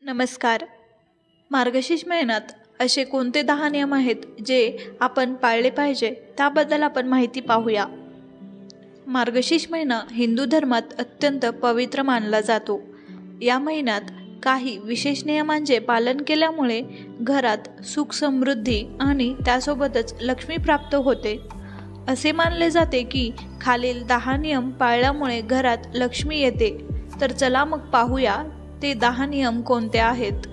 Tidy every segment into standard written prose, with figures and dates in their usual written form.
नमस्कार. मार्गशीर्ष महिन्यात असे कोणते 10 नियम आहेत जे आपण पाळले पाहिजे त्याबद्दल आपण माहिती पाहूया. मार्गशीर्ष महिना हिंदू धर्मात अत्यंत पवित्र मानला जातो. या महिन्यात काही विशेष नियमांचे पालन केल्यामुळे घरात सुख समृद्धी आणि त्यासोबतच लक्ष्मी प्राप्त होते. असे मानले जाते की खालील 10 नियम पाळल्यामुळे घरात लक्ष्मी येते. तर चला मग पाहूया ते 10 नियम कोणते आहेत.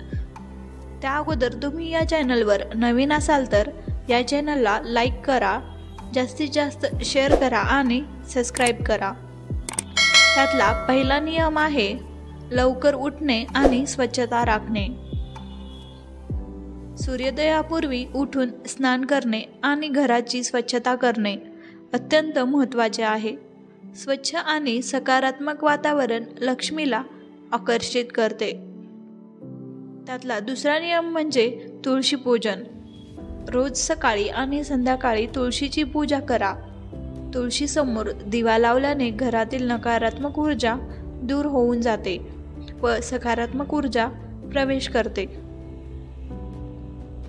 त्या अगोदर तुम्ही या चॅनलवर नवीन असाल तर या चॅनलला लाईक करा, जास्तीत जास्त शेअर करा आणि सबस्क्राईब करा. त्यातला पहिला नियम आहे लवकर उठणे आणि स्वच्छता राखणे. सूर्योदयापूर्वी उठून स्नान करणे आणि घराची स्वच्छता करणे अत्यंत महत्त्वाचे आहे. स्वच्छ आणि सकारात्मक वातावरण लक्ष्मीला आकर्षित करते. त्यातला दुसरा नियम म्हणजे तुळशी पूजन. रोज सकाळी आणि संध्याकाळी तुळशीची पूजा करा. तुळशीसमोर दिवा लावल्याने घरातील नकारात्मक ऊर्जा दूर होऊन जाते व सकारात्मक ऊर्जा प्रवेश करते.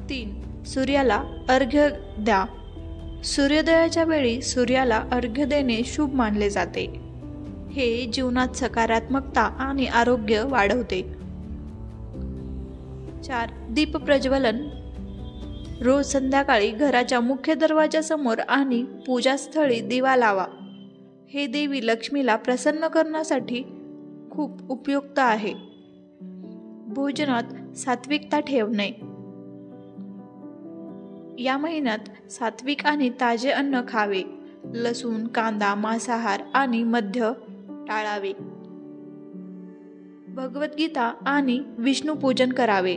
3. सूर्याला अर्घ्य द्या. सूर्योदयाच्या वेळी सूर्याला अर्घ्य देणे शुभ मानले जाते. हे जीवनात सकारात्मकता आणि आरोग्य वाढवते. 4. दीप प्रज्वलन. रोज संध्याकाळी घराच्या मुख्य दरवाजासमोर आणि पूजास्थळी दिवा लावा. हे देवी लक्ष्मीला प्रसन्न करण्यासाठी खूप उपयुक्त आहे. भोजनात सात्विकता ठेवणे. या महिन्यात सात्विक आणि ताजे अन्न खावे. लसूण, कांदा, मांसाहार आणि मद्य टाळावे. भगवद्गीता आणि विष्णू पूजन करावे.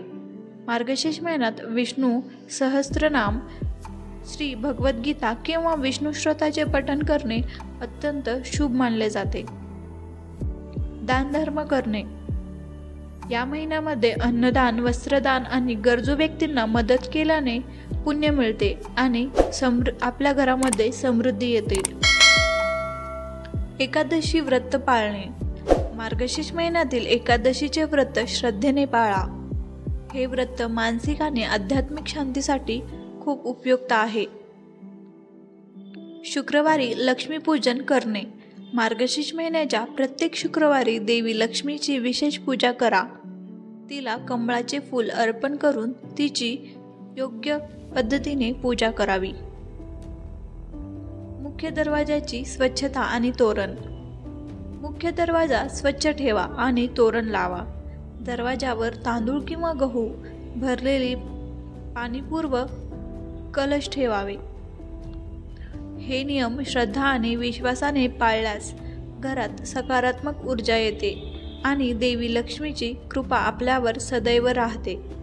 मार्गशीर्ष महिन्यात विष्णू सहस्त्रनाम, श्री भगवद्गीता किंवा विष्णू स्तोत्राचे पठण करणे अत्यंत शुभ मानले जाते. दानधर्म करणे. या महिन्यामध्ये अन्नदान, वस्त्रदान आणि गरजू व्यक्तींना मदत केल्याने पुण्य मिळते आणि आपल्या घरामध्ये समृद्धी येते. एकादशी व्रत पाळणे. मार्गशीर्ष महिन्यातील एकादशीचे व्रत श्रद्धेने पाळा. हे व्रत मानसिक आणि आध्यात्मिक शांतीसाठी खूप उपयुक्त आहे. शुक्रवारी लक्ष्मीपूजन करणे. मार्गशीर्ष महिन्याच्या प्रत्येक शुक्रवारी देवी लक्ष्मीची विशेष पूजा करा. तिला कमळाचे फूल अर्पण करून तिची योग्य पद्धतीने पूजा करावी. मुख्य दरवाजाची स्वच्छता आणि तोरण. मुख्य दरवाजा स्वच्छ ठेवा आणि तोरण लावा. दरवाजावर तांदूळ किंवा गहू भरलेली पाणीपूर्व कलश ठेवावे. हे नियम श्रद्धा आणि विश्वासाने पाळल्यास घरात सकारात्मक ऊर्जा येते आणि देवी लक्ष्मीची कृपा आपल्यावर सदैव राहते.